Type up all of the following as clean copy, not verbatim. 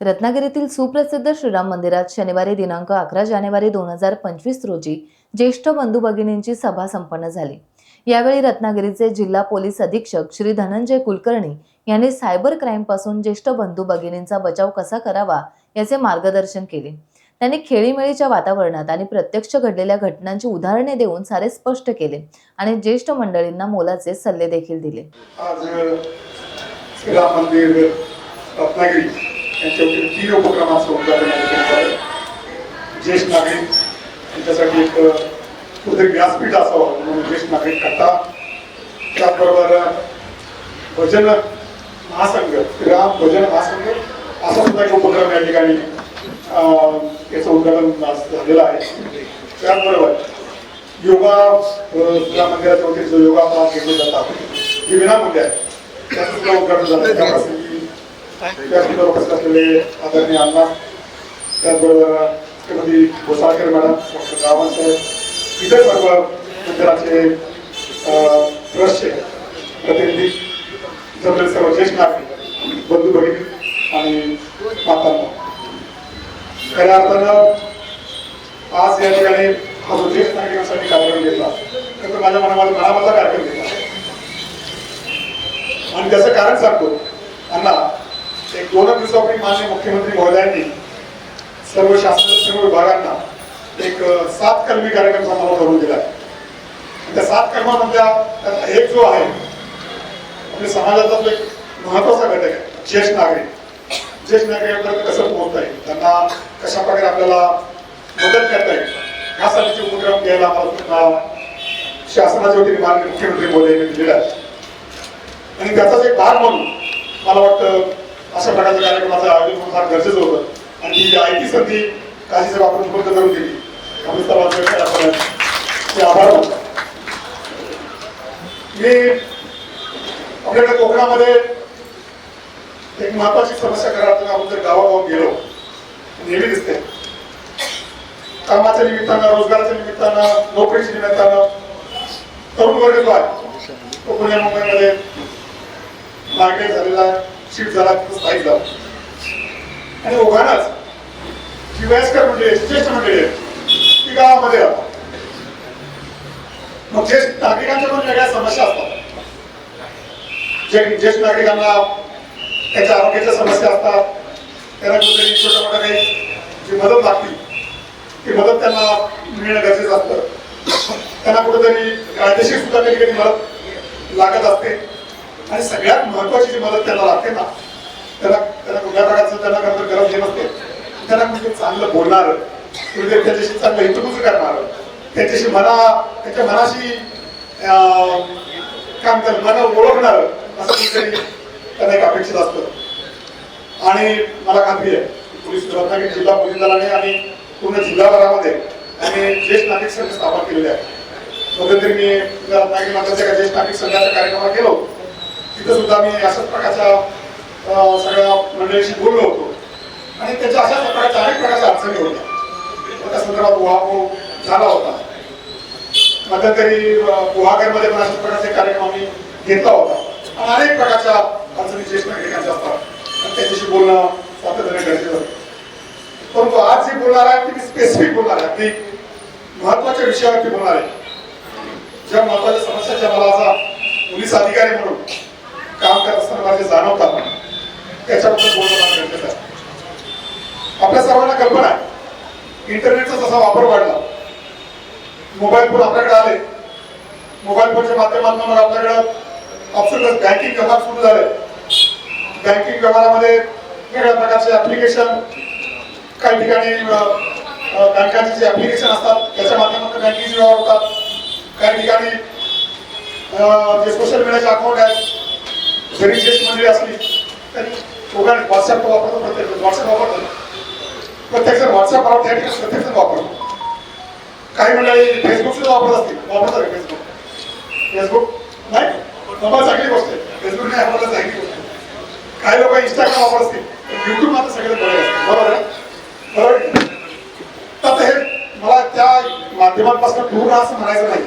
रत्नागिरीतील सुप्रसिद्ध श्रीराम मंदिरात शनिवारी दिनांक 11 जानेवारी 2025 रोजी ज्येष्ठ बंधू भगिनींची सभा संपन्न झाली। यावेळी रत्नागिरीचे जिल्हा पोलीस अधीक्षक श्री धनंजय कुलकर्णी यांनी सायबर क्राईम पासून ज्येष्ठ बंधू भगिनींचा बचाव कसा करावा याचे मार्गदर्शन केले। त्यांनी खेळीमेळीच्या वातावरणात आणि प्रत्यक्ष घडलेल्या घटनांची उदाहरणे देऊन सारे स्पष्ट केले आणि ज्येष्ठ मंडळींना मोलाचे सल्ले देखील दिले। आज श्रीराम मंदिर रत्नागिरी यांच्यावरील 3 उपक्रमांचं उद्घाटन केलं आहे। ज्येष्ठ नागरिक यांच्यासाठी एक कुठेतरी व्यासपीठ असावं म्हणून ज्येष्ठ नागरिक कट्टा, त्याचबरोबर भजन महासंघ, श्रीराम भजन महासंघ असा सुद्धा एक उपक्रम या ठिकाणी याचं उद्घाटन झालेलं आहे। त्याचबरोबर योगा, श्रीराम मंदिराच्या वतीने जो योगा क्लास घेतले जातात जे विनामूल्य आहे त्याचं सुद्धा उद्घाटन झालं। त्यासुद्धा उपस्थित असलेले आदरणीय अण्णा, त्याचबरोबर श्रीमती घोसाळकर मॅडम, डॉक्टर रावण साहेब, इतर सर्व मंदिराचे ट्रस्टचे प्रतिनिधी, जमलेले सर्व ज्येष्ठ नागरिक, बंधू भगिनी आणि मातांना, खऱ्या अर्थानं आज या ठिकाणी हा जो ज्येष्ठ नागरिकांसाठी कार्यक्रम घेतला तर माझ्या मनामधला कार्यक्रम घेतला आणि त्याचं कारण सांगतो। अण्णा, एक 2 दिवसापूर्वी माननीय मुख्यमंत्री महोदयांनी सर्व शासनाच्या सर्व विभागांना एक 7 कलमी कार्यक्रम आम्हाला करून दिला आहे। त्या 7 कलमांमधल्या एक जो आहे आपल्या समाजाचा एक महत्वाचा घटक आहे ज्येष्ठ नागरिक। ज्येष्ठ नागरिकांपर्यंत कसं पोहोचता येईल, त्यांना कशा प्रकारे आपल्याला मदत करता येईल यासाठीचे उपक्रम घ्यायला आम्हाला शासनाच्या वतीने माननीय मुख्यमंत्री महोदयांनी दिलेला आहे आणि त्याचाच एक भाग म्हणून मला वाटतं अशा प्रकारच्या कार्यक्रमाचं आयोजन फार गरजेचं होतं आणि ही आयटी संधी काहीच आपण उपलब्ध करून दिली आम्ही सर्वांचे आभार मानतो। मी आपल्याकडे कोकणामध्ये एक महत्वाची समस्या करत आपण जर गावागावात गेलो नेहमी दिसते, कामाच्या निमित्तानं, रोजगाराच्या निमित्तानं, नोकरीच्या निमित्तानं तरुण वर्ग जो आहे तो पुणे मुंबईमध्ये मार्केट झालेला, शिफ्ट झाला, स्थायिक झाला आणि ओघानच जी वयस्कर मंडळी, ज्येष्ठ मंडळी ती गावामध्ये राहतात। मग ज्येष्ठ नागरिकांच्या पण वेगळ्या समस्या असतात। ज्येष्ठ नागरिकांना त्याच्या आरोग्याच्या समस्या असतात, त्यांना कुठेतरी छोट्या मोठ्या काही जी मदत लागते ती मदत त्यांना मिळणं गरजेचं असतं। त्यांना कुठेतरी कायदेशीर सुद्धा कधी कधी मदत लागत असते आणि सगळ्यात महत्वाची जी मदत त्यांना लागते ना, त्यांना कुठल्या प्रकारचं त्यांना गरज नसते, त्यांना कुठे चांगलं बोलणार, कुठेतरी त्याच्याशी चांगलं हितगुज करणार, त्याच्याशी त्याच्या मनाशी काय म्हणतात मन ओळखणार असं कुठेतरी त्यांना एक अपेक्षित असतं। आणि मला खात्री आहे पोलीस रत्नागिरी जिल्हा पोलीस दलाने आणि पूर्ण जिल्हाभरामध्ये आम्ही ज्येष्ठ नागरिक संघ स्थापन केलेले आहे। मध्यंतरी मी रत्नागिरी मंडळाच्या ज्येष्ठ नागरिक संघाच्या कार्यक्रमाला गेलो, तिथं सुद्धा मी अशाच प्रकारच्या सगळ्या मंडळीशी बोललो होतो आणि त्याच्या अशाच प्रकारच्या अनेक प्रकारच्या अडचणी होत्या। त्या संदर्भात उहापोह झाला होता। मध्यंतरी गुहागरमध्ये पण अशाच प्रकारचे कार्यक्रम आम्ही घेतला होता आणि अनेक प्रकारच्या अडचणी ज्येष्ठ नागरिकांच्या असतात आणि त्याच्याशी बोलणं स्वातंत्र्य गरजेचं असतं। परंतु आज जे बोलणार आहे ते स्पेसिफिक बोलणार आहे, अगदी महत्वाच्या विषयावरती बोलणार आहे, ज्या महत्वाच्या समस्याच्या मला असा पोलीस अधिकारी म्हणून काम करत असताना मला जे जाणवतात त्याच्याबद्दल बोलणं मला गरजेचं आहे। आपल्या सर्वांना कल्पना आहे इंटरनेटचा जसा वापर वाढला, मोबाईल फोन आपल्याकडे आले, मोबाईल फोनच्या माध्यमातून आपल्याकडे ऑप्शनल बँकिंग व्यवहार सुरू झाले। बँकिंग व्यवहारामध्ये वेगवेगळ्या प्रकारचे ऍप्लिकेशन, काही ठिकाणी बँकांचे जे ऍप्लिकेशन असतात त्याच्या माध्यमातून बँकिंगचे व्यवहार होतात, काही ठिकाणी जे सोशल मीडियाचे अकाउंट आहेत, जरी ज्येष्ठ मंडळी असली तरी दोघांनी व्हॉट्सअप वापरतो, व्हॉट्सअप वापरतो, प्रत्येक जण व्हॉट्सअप त्या ठिकाणी प्रत्येक जण वापरतो। काही मंडळी फेसबुक सुद्धा वापरत असतील, वापरतात फेसबुक नाही मोबाईल चांगली गोष्ट आहे, फेसबुक नाही आपल्याला चांगली गोष्ट आहे। काही लोक इंस्टाग्राम वापरत असतील, युट्यूब मात्र सगळे बघत असतील, बरोबर आहे, बरोबर। तर हे मला त्या माध्यमांपासून दूर राहा असं म्हणायचं नाही,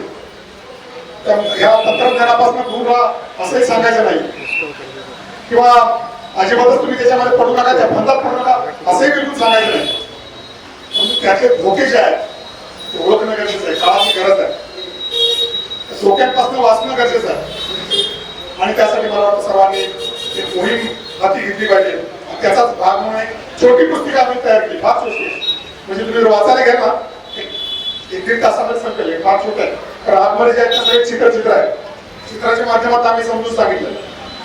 या तंत्रज्ञानापासून दूर राहा असंही सांगायचं नाही किंवा अजिबातच तुम्ही त्याच्यामध्ये पडू नका, त्या फंदात पडू नका असंही बिलकुल सांगायचं नाही. परंतु त्यातले धोके जे आहेत ते ओळखणं गरजेचं आहे, काळाची गरज आहे. धोक्यांपासून वाचणं गरजेचं आहे आणि त्यासाठी मला वाटतं सर्वांनी एक मोहीम हाती घेतली पाहिजे. त्याचाच भाग म्हणून एक छोटी पुस्तिका आम्ही तयार केली, फार छोटी, म्हणजे तुम्ही वाचायला घ्या ना, एक दीड तासामध्ये संपेल, फार छोट आहे. कारण आतमध्ये जे आहेत सगळे चित्र आहे, चित्राच्या माध्यमात आम्ही समजून सांगितलं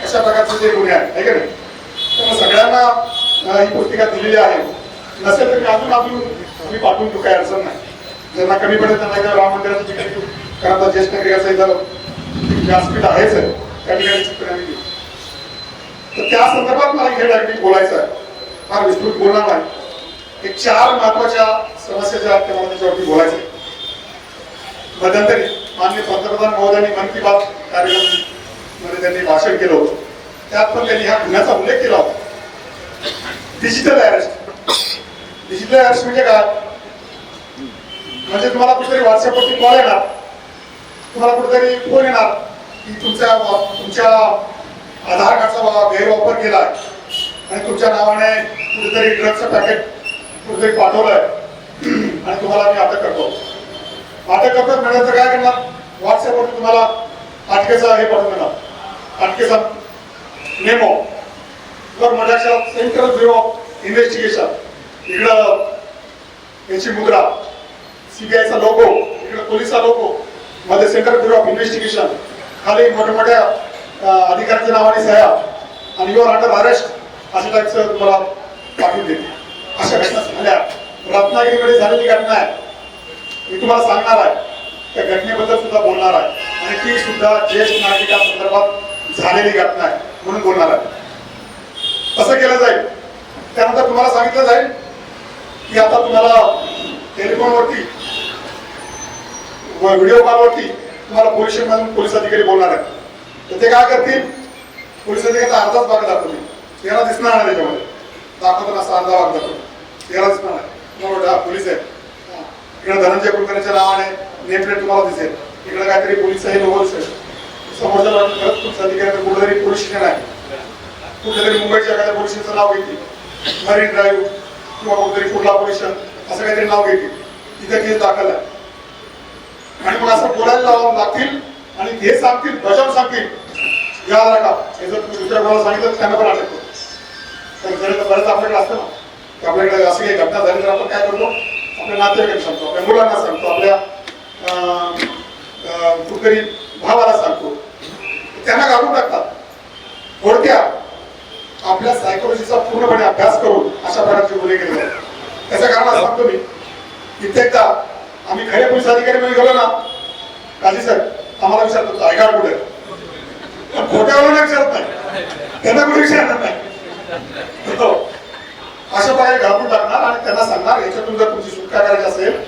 अशा प्रकारचे जे गुन्हे आहेत, आहे का नाही. त्यामुळे सगळ्यांना ही पुस्तिका दिलेली आहे. नसेल तर अजून तुम्ही पाठवून देऊ, काही अडचण नाही. ज्यांना कमी पडेल त्यांना एकदा राम मंदिराचं ठिकाणी देऊ, कारण आता ज्येष्ठ नागरिकाचं इथं व्यासपीठ आहेच आहे, त्या ठिकाणी चित्र आम्ही देऊ. तर त्या संदर्भात मला हे डायरेक्टली बोलायचं आहे, फार विस्तृत बोलणार नाही. एक 4 महत्वाच्या समस्या ज्या आहेत त्या मला त्याच्यावरती बोलायचं आहे. मध्यंतरी माननीय पंतप्रधान महोदयांनी मन की बात कार्यक्रमामध्ये त्यांनी भाषण केलं होतं, त्यात पण त्यांनी ह्या गुन्ह्याचा उल्लेख केला होता. Digital arrest. डिजिटल अरेस्ट म्हणजे काय? म्हणजे तुम्हाला कुठेतरी व्हॉट्सअपवरती कॉल येणार, तुम्हाला कुठेतरी फोन येणार की तुमच्या आधार कार्डचा गैरवापर केला आणि तुमच्या नावाने कुठेतरी ड्रग्सचं पॅकेट कुठेतरी पाठवलंय आणि तुम्हाला मी अटक करतो. अटक करतो म्हणजे काय करणार? व्हॉट्सअपवरती तुम्हाला अटकेचा हे पाठवून देणार, अटकेचा मेमो. तर माझ्या सेंट्रल ब्युरो ऑफ इन्व्हेस्टिगेशन, इकडं याची मुद्रा, सीबीआयचा लोगो, इकडे पोलिसचा लोगो, मध्ये सेंट्रल ब्युरो ऑफ इन्व्हेस्टिगेशन, खाली मोठ्या अधिकाऱ्यांच्या नावाने सह्या आणि युअर अंडर अरेस्ट अशा टाईपचं तुम्हाला पाठवून देईल. अशा घटना झाल्या. रत्नागिरीमध्ये झालेली घटना आहे, मी तुम्हाला सांगणार आहे. त्या घटनेबद्दल सुद्धा बोलणार आहे आणि ती सुद्धा ज्येष्ठ नागरिकांसंदर्भात झालेली घटना आहे म्हणून बोलणार आहे. कसं केलं जाईल? त्यानंतर तुम्हाला सांगितलं जाईल की आता तुम्हाला टेलिफोनवरती व्हिडिओ कॉलवरती तुम्हाला पोलीस स्टेशनमधून पोलीस अधिकारी बोलणार आहेत. तर ते काय करतील? पोलीस अधिकाऱ्याचा अर्धाच भाग दाखवतील, त्याला दिसणार नाही. त्याच्यामध्ये दाखवताना असा अर्धा भाग दाखवतो, त्याला दिसणार नाही. तुम्हाला पोलीस आहेत, इकडे धनंजय कुलकर्णीच्या नावाने नेम प्लेट तुम्हाला दिसेल, इकडे काहीतरी पोलीसही लोगो दिसेल. समोरच्या परत पोलीस अधिकारी कुठेतरी पोलीस स्टेशन आहे, कुठेतरी मुंबईच्या एखाद्या पोलीस स्टेशनचं नाव घेतील, मरीन ड्राईव्ह किंवा कुठेतरी कुर्ला पोलीस स्टेशन असं काहीतरी नाव घेतील, तिथे केस दाखल आहे. आणि मग असं बोलायला लागतील आणि हे सांगतील, बजावून सांगतील, याद राखा, हे जर तुम्ही दुसऱ्या कोणाला सांगितलं त्यांना पण अटक करतो. तर बरंच आपल्याकडे असतं ना की आपल्याकडे असं काही घटना झाली तर आपण काय करतो? आपल्या नातेवाईकांना सांगतो, आपल्या मुलांना सांगतो, आपल्या कुठेतरी भावाला सांगतो, त्यांना घालून टाकतात. थोडक्यात आपल्या सायकोलॉजीचा पूर्णपणे अभ्यास करून अशा प्रकारचे गुन्हे केले जातात. त्याचं कारण सांगतो मी. कित्येकदा आम्ही खरे पोलीस अधिकारी मध्ये गेलो ना, काजी सर आम्हाला विचारतो आय कार्ड कुठे, खोट्यावर विचारत नाही, त्यांना कुठे विचारणार नाही. अशा प्रकारे घालून टाकणार आणि त्यांना सांगणार याच्यातून जर तुमची सुटका करायची असेल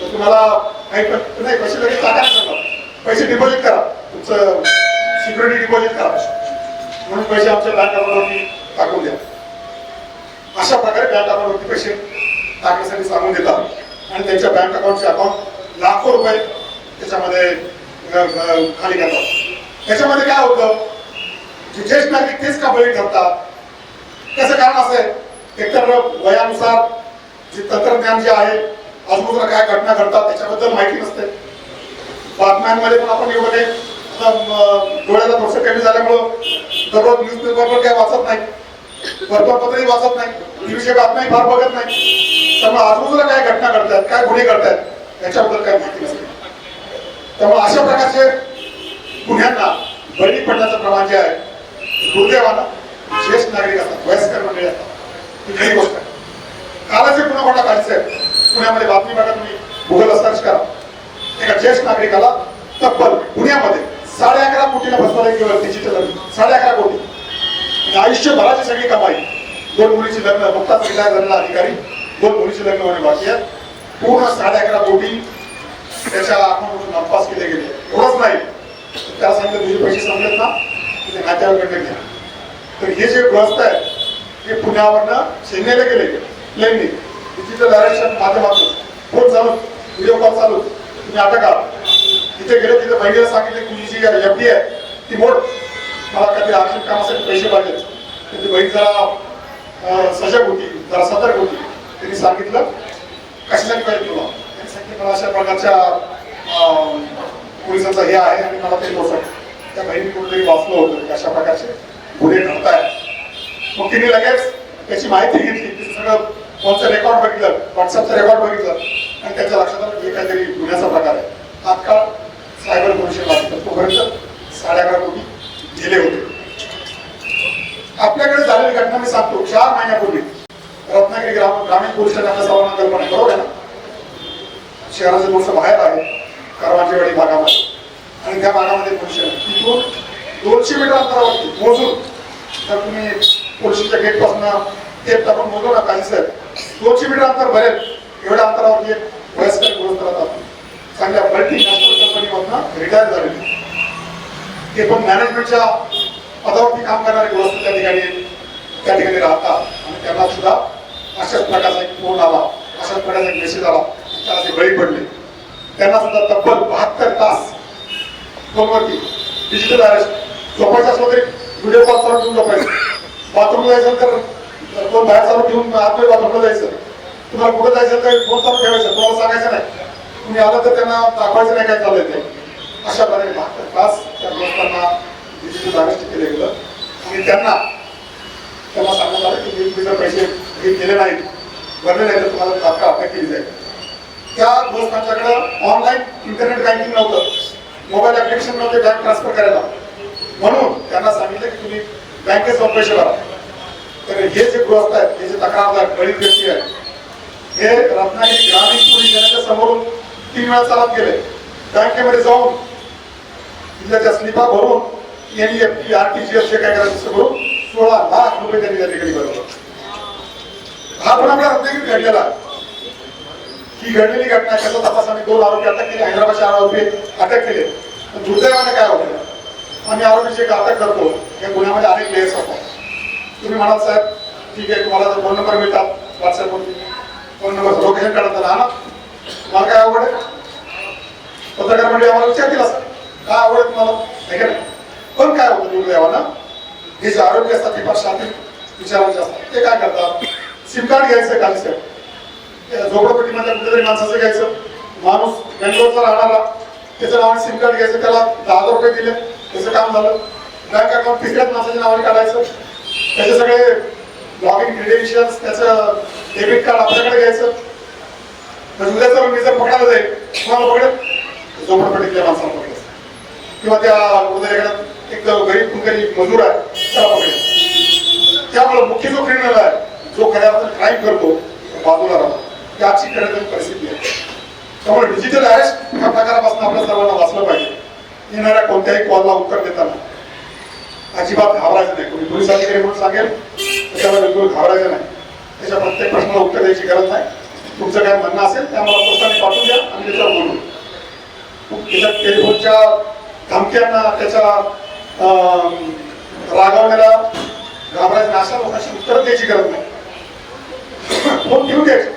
तर तुम्हाला काही नाही, पैसे लगेच टाकायला सांगणार, पैसे डिपॉझिट करा, तुमचं सिक्युरिटी डिपॉझिट करा, म्हणून पैसे आमच्या बँक अकाउंटवरती टाकून द्या. अशा प्रकारे बँक अकाउंटवरती पैसे टाकण्यासाठी सांगून देतात आणि त्यांच्या बँक अकाउंटचे अकाउंट लाखो रुपये त्याच्यामध्ये खाली करतात. त्याच्यामध्ये काय होतं? जे ज्येष्ठ नागरिक तेच का बळी ठरतात? त्याचं कारण असं आहे, एकतर वयानुसार जे तंत्रज्ञान जे आहे, आजूबाजूला काय घटना घडतात त्याच्याबद्दल माहिती नसते. बातम्यांमध्ये पण आपण एवढं काही डोळ्याला थोडंसं कमी झाल्यामुळं दररोज न्यूजपेपरवर काय वाचत नाही, वर्तमानपत्रही वाचत नाही, टीव्हीच्या बातम्याही फार बघत नाही. त्यामुळे आजूबाजूला काय घटना घडतात, काय गुन्हे घडतात याच्याबद्दल काही माहिती नसते. त्यामुळे अशा प्रकारचे गुन्ह्यांना बळी पडण्याचं प्रमाण जे आहे, दुर्दैवानं ज्येष्ठ नागरिक असतात, वयस्कर मंडळी असतात, ही खरी गोष्ट आहे. कालच पुन्हा मोठा काढायचं आहे, पुण्यामध्ये बातमी बघा, तुम्ही गुगलला सर्च करा. एका ज्येष्ठ नागरिकाला तब्बल पुण्यामध्ये 11.5 कोटीला फसवलं केवळ डिजिटल, 11.5 कोटी. आयुष्यभराची सगळी कमाई, 2 मुलीची लग्न, नुकताच रिटायर झालेला अधिकारी, 2 मुलीची लग्न होणे बाकी आहेत, पूर्ण 11.5 कोटी त्याच्या अकाउंटमधून नापास केले गेले. एवढंच नाही, त्याला सांगितलं तुझे पैसे संपलेत ना, तुझे नात्याकडे घ्या. तर हे जे ग्रस्त आहे ते पुण्यावरनं चेन्नईला गेले प्लेननी, डिजिटल अरेस्टच्या माध्यमातून, फोन चालू, व्हिडिओ कॉल चालू, तुम्ही अटक करा. तिथे गेलो, तिथे बहिणीला सांगितले तुझी जी एफडी आहे ती मोड, मला कधी अर्जंट कामासाठी पैसे पाहिजेत. त्याची बहीण जरा सजग होती, जरा सतर्क होती. त्यांनी सांगितलं कशासाठी पाहिजे तुला. त्यांनी सांगितलं मला अशा प्रकारच्या पोलिसांचा हे आहे आणि मला ते पोचव. त्या बहिणी कुठेतरी वाचलं होतं की अशा प्रकारचे गुन्हे घडतायत. मग तिने लगेच त्याची माहिती घेतली, तिचं सगळं फोनचं रेकॉर्ड बघितलं, व्हॉट्सअपचं रेकॉर्ड बघितलं आणि त्याच्या लक्षात आलं हे काहीतरी गुन्ह्याचा प्रकार आहे. तात्काळ सायबर पोलीस स्टेशनला तोपर्यंत 11.5 कोटी गेले होते. आपल्याकडे झालेली घटना मी सांगतो. 4 महिन्यापूर्वी रत्नागिरी ग्रामीण पोलीस स्टेशनच्या सर्वांना कल्पना आहे, बरोबर आहे ना. शहराचे थोडंसं बाहेर आहे, करवांचेवाडी भागामध्ये, आणि त्या भागामध्ये पोलीस स्टेशन तिथून 200 मीटर अंतरावरती मोजून, तर तुम्ही पोलिसच्या गेट पासून टेप टाकून मोजू ना काही साहेब, 200 मीटर अंतर भरेल एवढ्या अंतरावरती एक वयस्कर गृहस्थ राहतात. चांगल्या मल्टीनॅशनल कंपनीमधून रिटायर झालेले, ते पण मॅनेजमेंटच्या पदावरती काम करणारे गृहस्थ त्या ठिकाणी राहतात. आणि त्यांना सुद्धा अशाच प्रकारचा एक फोन आला, अशाच प्रकारचा एक मेसेज आला, त्याला ते बळी पडले. त्यांना सुद्धा तब्बल 72 तास फोनवरती डिजिटल अरेस्ट. झोपायचं असलं तरी व्हिडिओ कॉल चालू घेऊन झोपायचं. बाथरूमला जायचं तर फोन बाहेर चालू घेऊन आतमध्ये बाथरूमला जायचं. तुम्हाला कुठं जायचं तर फोन चालू ठेवायचं, तुम्हाला सांगायचं नाही. तुम्ही आलं तर त्यांना दाखवायचं नाही काय चाललंय ते. अशा प्रकारे 72 तास त्या ग्रस्तांना डिजिटल अरेस्ट केलं गेलं. आणि त्यांना सांगण्यात आलं की तुम्ही जर पैसे केले नाहीत, भरले नाही, तर तुम्हाला तात्काळ अटक केली जाईल. त्या ग्रस्तांच्याकडे ऑनलाईन इंटरनेट बँकिंग नव्हतं, मोबाईल ऍप्लिकेशन नव्हते बँक ट्रान्सफर करायला. म्हणून त्यांना सांगितलं की तुम्ही बँकेत जाऊन पैसे भरा. तर हे जे गृहस्थ आहेत, हे जे तक्रारदार गरीब व्यक्ती आहेत, हे रत्नागिरी ग्रामीण पोलीस ठाण्याच्या समोरून 3 वेळा चालत गेले. बँकेमध्ये जाऊन तिथल्या स्लिपा भरून NEFT RTGS जे काय करायचं करून 16 लाख रुपये त्यांनी त्या ठिकाणी भरवलं. हा पण आपल्या रत्नागिरीत घडलेला. ही घडलेली घटना आहे. त्याचा तपास आम्ही 2 आरोपी अटक केले, हैदराबादचे आरोपी अटक केले. पण दुर्दैवाने काय होतं, आम्ही आरोपीची अटक करतो, या गुन्ह्यामध्ये अनेक लेयर्स असतात. तुम्ही म्हणाल साहेब ठीक आहे, तुम्हाला जर फोन नंबर मिळतात व्हॉट्सअपवरती, फोन नंबर लोकेशन काढतात ना, तुम्हाला काय आवड आहे. पत्रकार मंडळी आम्हाला विचारतील असं काय आवड आहे तुम्हाला, आहे का नाही. पण काय होतं दुर्दैवानं, हे जे आरोपी असतात ते फार शातील विचारांचे असतात. ते काय करतात, सिम कार्ड घ्यायचं खाली साहेब, झोपडपट्टीमधल्या कुठेतरी माणसाचं घ्यायचं, माणूस बेंगलोरचा राहणारा, त्याचं नावाने सिम कार्ड घ्यायचं, त्याला 10,000 रुपये दिले, त्याचं काम झालं. बँक अकाउंट तिसऱ्याच माणसाच्या नावाने काढायचं, त्याचे सगळे लॉग इन क्रेडेन्शियल्स, त्याचं डेबिट कार्ड आपल्याकडे घ्यायचं. म्हणजे उद्याचा मी जर पकडायला जाईल, तुम्हाला पकडेल, झोपडपट्टीतल्या माणसाला पकडेल, किंवा त्या उद्या एक गरीब कुणकरी मजूर आहे त्याला पकडेल. त्यामुळे मुख्य जो क्रिमिनल आहे, जो खऱ्या अर्थाने क्राईम करतो, बाजूला राहतो. त्याची खरं परिस्थिती आहे. त्यामुळे डिजिटल अरेस्ट ह्या प्रकारापासून आपल्या सर्वांना वाचलं पाहिजे. येणाऱ्या कोणत्याही कॉलला उत्तर देताना अजिबात घाबरायचं नाही. कोणी पोलीस अधिकारी म्हणून सांगेल त्याच्यावर बिलकुल घाबरायचं नाही. त्याच्या प्रत्येक प्रश्नाला उत्तर द्यायची गरज नाही. तुमचं काय म्हणणं असेल त्या मला पोस्टाने पाठवून द्या आणि त्याच्यावर बोलू. त्याच्या टेलिफोनच्या धमक्यांना, त्याच्या रागावण्याला घाबरायचं नाही. अशा लोकांशी उत्तर द्यायची गरज नाही. फोन घेऊन द्यायचे,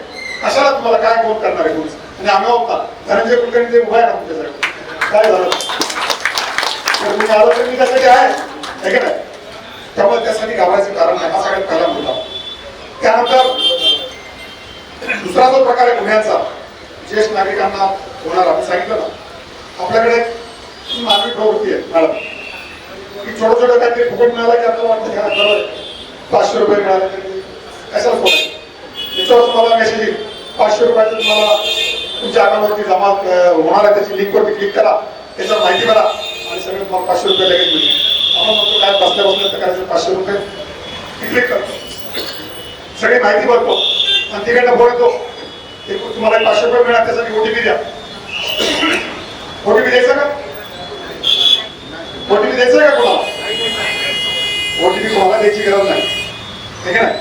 कशाला तुम्हाला काय फोन करणार आहे पोलीस. आणि आम्ही होता धनंजय कुलकर्णी ते उभा आहे ना तुमच्यासाठी, काय झालं तर तुम्ही आलं तर मी त्यासाठी आहे का नाही. त्यामुळे त्यासाठी घाबरायचं कारण नाही. हा सगळ्यात पहिला मुद्दा. त्यानंतर दुसरा जो प्रकार आहे गुन्ह्याचा, ज्येष्ठ नागरिकांना होणार, आपण सांगितलं ना, आपल्याकडे मानवी प्रवृत्ती आहे मॅडम, की छोटं छोटं काहीतरी फुकट मिळालं की आपल्याला वाटतं घ्या बरोबर 500 रुपये मिळाले तरी कशाला फोन. याच्यावर तुम्हाला मेसेज येईल 500 रुपयाचं तुम्हाला तुमच्या अकाउंटवरती जमा होणार आहे, त्याची लिंकवरती क्लिक करा, त्याच्यावर माहिती भरा आणि सगळे तुम्हाला 500 रुपये लगेच मिळतील. आपण म्हणतो काय बसल्या बसल्या तर करायचं, 500 रुपये क्लिक करतो, सगळी माहिती भरतो आणि तिकडनं फोन येतो, तुम्हाला 500 रुपये मिळाले, त्यासाठी OTP द्या. OTP द्यायचा का, OTP द्यायचा का कोणाला, OTP कोणाला द्यायची गरज नाही, ठीक आहे ना.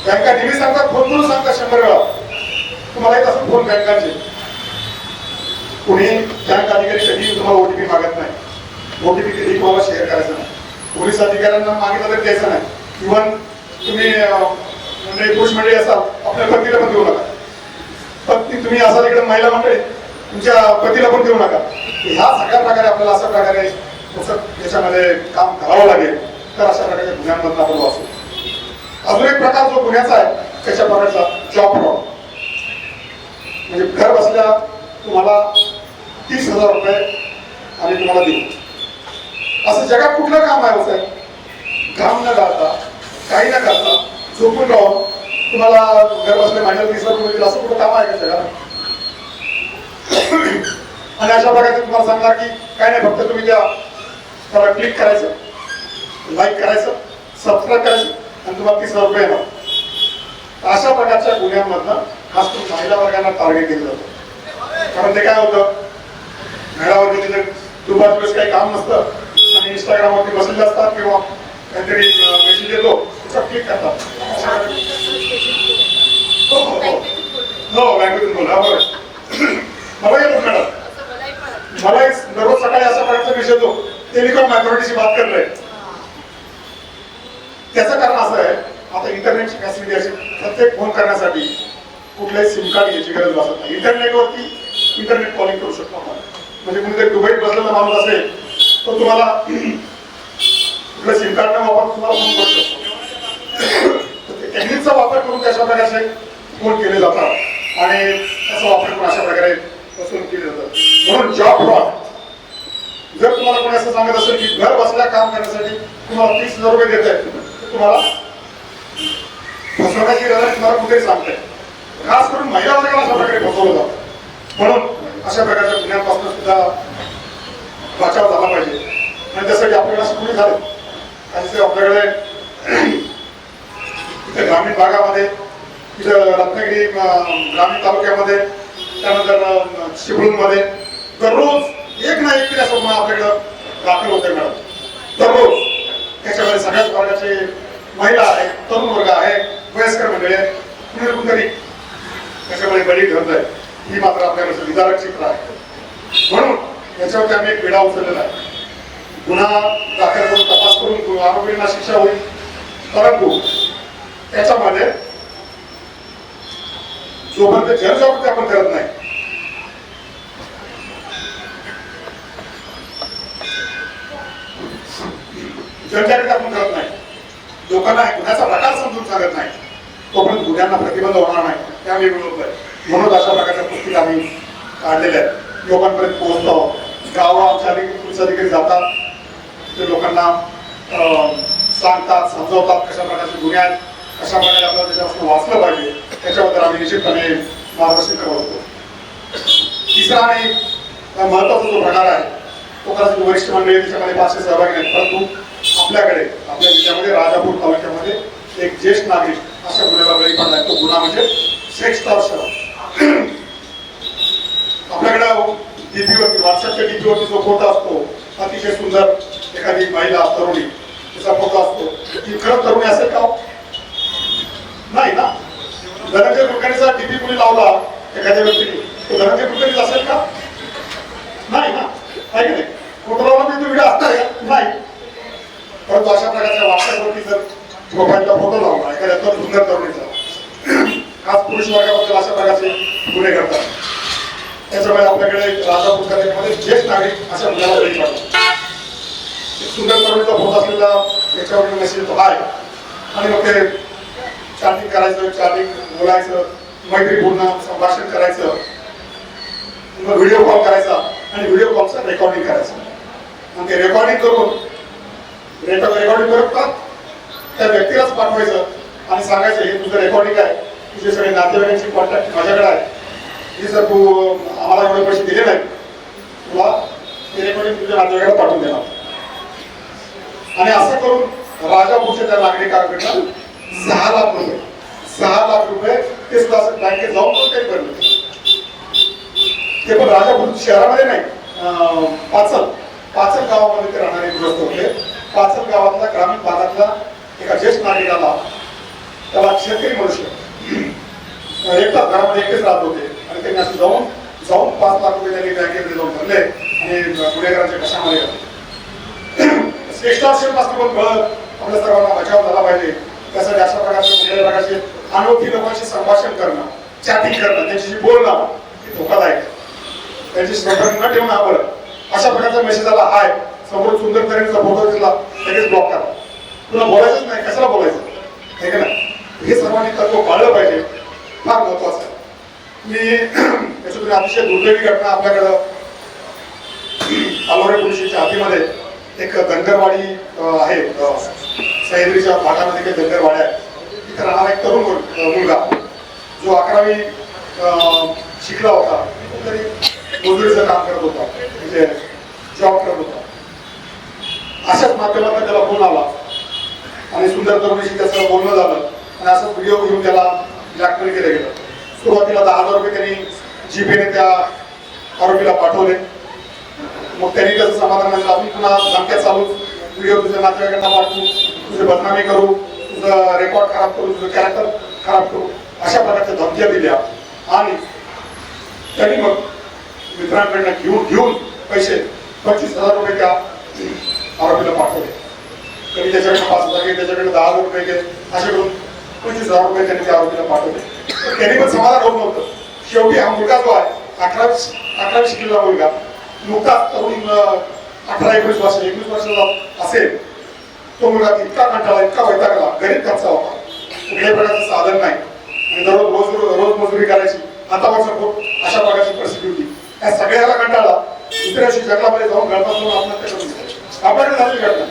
बँका नेहमी सांगतात, फोन करून सांगतात 100 वेळा, तुम्हाला येत असं फोन बँकांचे. कुणी बँक अधिकारी कधी तुम्हाला OTP मागत नाही. OTP कधी तुम्हाला शेअर करायचं नाही. पोलीस अधिकाऱ्यांना मागितलं तरी द्यायचं नाही. इव्हन तुम्ही म्हणजे पुरुष मंडळी असाल, आपल्या पतीला पण देऊ नका. पत्नी तुम्ही असाल इकडे महिला मंडळी, तुमच्या पतीला पण देऊ नका. ह्या सगळ्या प्रकारे आपल्याला अशा प्रकारे याच्यामध्ये काम करावं लागेल, तर अशा प्रकारच्या गुन्ह्यांमधून आपण वाचू. अजून एक प्रकार जो गुन्ह्याचा आहे त्याच्या प्रकारचा जॉब फ्रॉड, म्हणजे घर बसल्या तुम्हाला 30,000 रुपये आम्ही तुम्हाला देऊ. असं जगात कुठलं काम आहे होतं? काम न घालता, काही न करता, झोपून राहून तुम्हाला घर बसल्या महिन्याला 30,000 रुपये असं कुठं काम आहे का जगात? आणि अशा प्रकारे तुम्हाला सांगणार की काय नाही, फक्त तुम्ही त्याला क्लिक करायचं, लाईक करायचं, सबस्क्राईब करायचं आणि तुम्हाला 30,000 रुपये येणार. अशा प्रकारच्या गुन्ह्यांमधनं खास करून महिला वर्गाला टार्गेट केलं जातं. कारण ते काय होतं, महिलावर्ग तिथे दुपार दिवस काही काम नसतं आणि इंस्टाग्रामवरती बसलेले असतात किंवा काहीतरी मेसेज येतो त्याचा क्लिक करतात. हो बँकेतून बोला. बरोबर, मला येतो मॅडम, मला दररोज सकाळी अशा प्रकारचा मेसेज येतो, टेलिकॉम अथॉरिटीशी बात कर रहे. त्याचं कारण असं आहे, आता इंटरनेटची फॅसिलिटी अशी प्रत्येक फोन करण्यासाठी कुठल्याही सिम कार्ड घ्यायची गरज भासत नाही. इंटरनेटवरती इंटरनेट कॉलिंग करू शकतो आपण. म्हणजे कुणीतरी दुबईत बसलेला माणूस असेल तो तुम्हाला कुठल्या सिम कार्ड न वापर तुम्हाला फोन करू शकतो. टेक्निकचा वापर करून त्याच्या प्रकारचे फोन केले जातात आणि त्याचा वापर करून अशा प्रकारे फसवणूक केली जातात. म्हणून जॉब फ्रॉड, जर तुम्हाला कोणी असं सांगत असेल की घर बसल्या काम करण्यासाठी तुम्हाला 30,000 रुपये देत आहेत, तर तुम्हाला फसवण्याची गरज तुम्हाला कुठेही सांगताय. खास करून महिला वर्गाला अशा प्रकारे फसवलं जातं. म्हणून अशा प्रकारच्या गुन्ह्यांपासून सुद्धा बचाव झाला पाहिजे आणि त्यासाठी आपल्याला शिकवणी झालं. आणि आपल्याकडे इथे ग्रामीण भागामध्ये, इथं रत्नागिरी ग्रामीण तालुक्यामध्ये, त्यानंतर चिपळूणमध्ये दररोज एक ना एक तरी असं आपल्याकडं दाखल होते मॅडम. दररोज त्याच्यामध्ये सगळ्याच वर्गाचे महिला आहे, तरुण वर्ग आहे, वयस्कर मंडळी आहे, कुणीतरी त्याच्यामध्ये बळी ठरत आहे. ही मात्र आपल्याकडे विदारक चित्र आहे. म्हणून याच्यावरती आम्ही एक वेढा उचललेला आहे. गुन्हा दाखल करून तपास करून आरोपींना शिक्षा होईल, परंतु त्याच्यामध्ये जोपर्यंत जनजागृती आपण करत नाही, जनजागृती आपण करत नाही, लोकांना गुन्ह्याचा प्रकार समजून सांगत नाही, तोपर्यंत गुन्ह्यांना प्रतिबंध होणार नाही. त्यामुळे विरोध आहे. म्हणून अशा प्रकारच्या पुस्तिका आम्ही काढलेल्या आहेत, लोकांपर्यंत पोहोचतो. गावात आमच्या पोलीस अधिकारी जातात, ते लोकांना सांगतात, समजवतात कशा प्रकारचे गुन्हे आहेत, कशा प्रकारे आपल्याला त्याच्यापासून वाचलं पाहिजे, त्याच्याबद्दल आम्ही निश्चितपणे मार्गदर्शन करत होतो. तिसरा आणि महत्वाचा जो प्रकार आहे तो कदाचित वरिष्ठ मंडळी त्याच्यामध्ये फारसे सहभागी नाहीत, परंतु आपल्याकडे आपल्या जिल्ह्यामध्ये राजापूर तालुक्यामध्ये एक ज्येष्ठ नागरिक अशा गुन्ह्याला बळी पडला आहे. तो गुन्हा म्हणजे सेक्सटॉर्शन. आपल्याकडे डीपीवरती, व्हॉट्सअपच्या डीपीवरती जो फोटो असतो, अतिशय सुंदर एखादी महिला तरुणी त्याचा फोटो असतो, ती खरंच तरुणी असेल का? नाही ना. धनंजय कुलकर्णीचा डीपी कुणी लावला एखाद्या व्यक्तीने, तो धनंजय कुलकर्णी असेल का? नाही ना. आहे की नाही? फोटो लावला मी तो व्हिडिओ असणार का? नाही. परंतु अशा प्रकारच्या व्हॉट्सअपवरती जर प्रोफाईलला फोटो लावला एखाद्या सुंदर तरुणीचा, खास पुरुष वर्गाबद्दल अशा प्रकारचे गुन्हे करतात. त्याच्यामुळे आपल्याकडे राजापूर तालुक्यामध्ये ज्येष्ठ नागरिक अशा गुन्ह्याला बळी पडतात. सुंदर तरुणीचा फोटो असलेला याच्यावर मेसेज आहे आणि मग ते चॅटिंग करायचं, चॅटिंग बोलायचं, मैत्रीपूर्ण संभाषण करायचं, मग व्हिडिओ कॉल करायचा आणि व्हिडिओ कॉलचं रेकॉर्डिंग करायचं आणि ते रेकॉर्डिंग करून करत त्या व्यक्तीलाच पाठवायचं आणि सांगायचं हे तुझं रेकॉर्डिंग आहे, तुझे सगळे नातेवाईकांची कॉन्टॅक्ट माझ्याकडे आहे, हे जर तू आम्हाला एवढे पैसे दिले नाही तुला ते रेकॉर्डिंग तुझ्या नातेवाईकाला पाठवून देणार. आणि असं करून राजापूरच्या त्या नागरिकांकडनं 6 लाख रुपये ते सुद्धा असं बँकेत जाऊन काही भरले. ते पण राजापूर शहरामध्ये नाही, पाचल गावामध्ये ते राहणारे गृहस्थ होते. पाचल गावातला ग्रामीण भागातला एका ज्येष्ठ नागरिकाला, त्याला शेतकरी मनुष्य एकटाच घरामध्ये एकटेच राहत होते आणि त्यांनी असं जाऊन 5 लाख रुपये त्यांनी बँकेमध्ये जाऊन भरले आणि गुन्हेगारांच्या कशामध्ये घातले. सेक्सटॉर्शन पासून पण आपल्या सर्वांना बचाव झाला पाहिजे. त्यासाठी अशा प्रकारचे कुठल्याही प्रकारचे अनोळखी लोकांशी संभाषण करणं, चॅटिंग करणं, त्यांच्याशी बोलणं हे धोकादायक आहे. त्यांची संपर्क न ठेवणं आवड. अशा प्रकारचा मेसेज आला हाय, समोर सुंदर तऱ्हेचा फोटो दिसला लगेच ब्लॉक करा. तुला बोलायचंच नाही, कशाला बोलायचं, हे का नाही. हे सर्वांनी तत्व पाळलं पाहिजे, फार महत्वाचं आहे. मी याच्यातून अतिशय दुर्दैवी घटना आपल्याकडं अलोरे पोलीस स्टेशनच्या हद्दीमध्ये एक धनगरवाडी आहे, सह्याद्रीच्या भागामध्ये काही धनगरवाड्या आहेत. तिथे राहणारा एक तरुण मुलगा जो 11वी शिकला होता, तरी मजुरीचं काम करत होता, म्हणजे जॉब करत होता. अशाच माध्यमातून त्याला फोन आला आणि सुंदर तरुणीशी त्याचं बोलणं झालं आणि असं व्हिडिओ घेऊन त्याला ब्लॅकमेल केलं गेलं. सुरुवातीला 10,000 रुपये त्यांनी जीपेने त्या आरोपीला पाठवले. मग त्यांनी त्याचं समाधान झालं. अजून पुन्हा धमक्या चालू, व्हिडिओ तुझ्या नातेवाईकांना पाठवू, तुझे बदनामी करू, तुझं रेकॉर्ड खराब करू, तुझं कॅरेक्टर खराब करू, अशा प्रकारच्या धमक्या दिल्या. आणि त्यांनी मग मित्रांकडनं घेऊन पैसे 25,000 रुपये त्या आरोपीला पाठवले. कधी त्याच्याकडे 5,000 घे, त्याच्याकडे 10,000 रुपये घे, असे करून 25,000 रुपये त्यांनी त्या आरोपीला पाठवले. त्यांनी पण समाधान होत नव्हतं. शेवटी हा मुलगा जो आहे 11वी शिकलेला मुलगा, नुकताच तरुण 18-19 वर्षाचा असेल, तो मुलगा इतका कंटाळा, इतका वैतागला, गरीब घरचा होता, कुठल्याही प्रकारचं साधन नाही आणि रोज मजुरी करायची, हातावरचा पोट, अशा प्रकारची परिस्थिती होती. या सगळ्याला कंटाळा, दुसऱ्या दिवशी जंगलामध्ये जाऊन गळपासून आत्महत्या करून घेतली. आपल्याकडे झालेली घटना.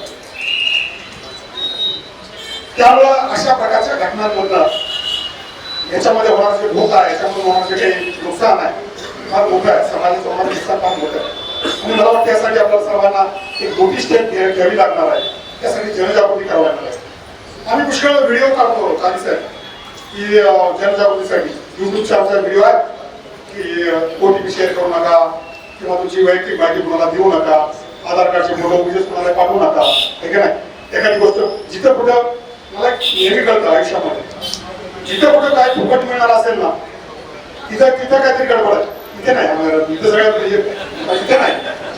त्यामुळं अशा प्रकारच्या घटनांमधनं याच्यामध्ये होणारा जे धोका आहे, याच्यामध्ये होणारं जे काही नुकसान आहे, फार मोठं आहे. समाजाचं होणारं नुकसान फार मोठं आहे. आणि मला वाटतं यासाठी आपल्याला सर्वांना एक मोठी स्टेप घ्यावी लागणार आहे. त्यासाठी जनजागृती करावी लागणार आहे. आम्ही पुष्कळ व्हिडिओ काढतो काही सर की जनजागृतीसाठी. युट्यूबचे आमचा व्हिडिओ आहे की OTP शेअर करू नका, किंवा तुमची वैयक्तिक माहिती कोणाला देऊ नका, आधार कार्डचे फोटो विशेष कोणाला पाठवू नका, हे की नाही. एखादी गोष्ट जिथं कुठं मला नेहमी कळतं आयुष्यामध्ये, जिथं कुठं काय फुकट मिळणार असेल ना, तिथं काहीतरी गडबड आहे. इथे नाही, इथं सगळ्यात इथे नाही,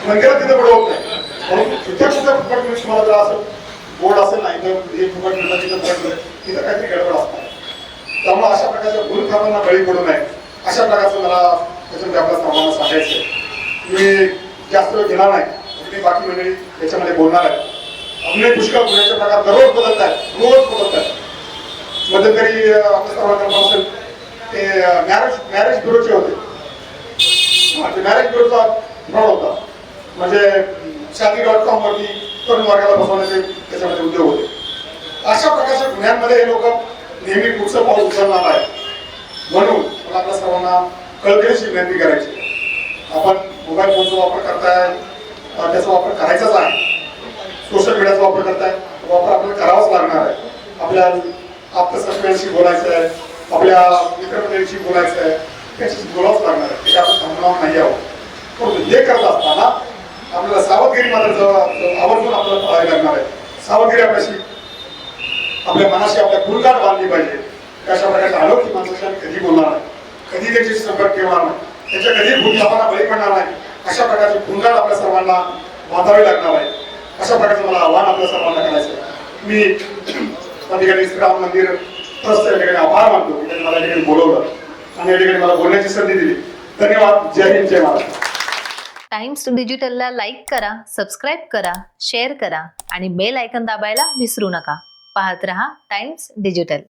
मंदिरात तिथं बडं होत नाही. म्हणून जिथं कुठं फुकट मिळून तुम्हाला जर असं बोर्ड असेल ना, इथं हे फुकट मिळतं, तिथं काहीतरी गडबड असणार. त्यामुळे अशा प्रकारच्या भूलथापांना बळी पडू नये, अशा प्रकारचं मला त्याच्यामध्ये आपल्या सर्वांना सांगायचं आहे. मी जास्त वेळ घेणार नाही, मी बाकी मंडळी याच्यामध्ये बोलणार आहे. आपले पुष्कळ गुन्ह्याचे प्रकार दररोज बदलत आहेत. मध्यंतरी आपल्या सर्वांना असेल ते मॅरेज ब्युरोचे होते. मॅरेज ब्युरोचा फ्रॉड होता, म्हणजे शादी.com वरती तरुण वर्गाला बसवण्याचे त्याच्यामध्ये उद्योग होते. अशा प्रकारच्या गुन्ह्यांमध्ये हे लोक नेहमी पुढचं पाऊल उचलणार आहे. म्हणून मला आपल्या सर्वांना कळकळीची विनंती करायची, आपण मोबाईल फोनचा वापर करताय, त्याचा वापर करायचाच आहे. सोशल मीडियाचा वापर करताय, वापर आपल्याला करावाच लागणार आहे. आपल्या आप्तसंस्थांशी बोलायचं आहे, आपल्या मित्रमंडळींशी बोलायचं आहे, त्याच्याशी बोलावंच लागणार आहे. ते आपण थांबणार नाही आहोत. परंतु हे करत असताना आपल्याला सावधगिरी मात्र आवर्जून आपल्याला पाहावी लागणार आहे. सावधगिरी आपल्या मनाशी आपल्या गुणगाठ बांधली पाहिजे. अशा प्रकारच्या अनोखी माणसाशी कधी बोलणार नाही, कधी त्याच्याशी संपर्क ठेवणार नाही, त्याच्या कधी भूलथापांना बळी पडणार नाही. अशा प्रकारचे गुणगाठ आपल्या सर्वांना बांधावे लागणार आहे. अशा प्रकारचं मला आव्हान आपल्या सर्वांना करायचं आहे. मी त्या ठिकाणी श्रीराम मंदिर ट्रस्टच्या ठिकाणी आभार मानतो की त्यांनी मला या ठिकाणी बोलवलं आणि या ठिकाणी मला बोलण्याची संधी दिली. धन्यवाद. जय हिंद, जय महाराष्ट्र. टाइम्स डिजिटलला लाईक करा, सबस्क्राईब करा, शेअर करा आणि बेल आयकॉन दाबायला विसरू नका. पाहत रहा टाइम्स डिजिटल.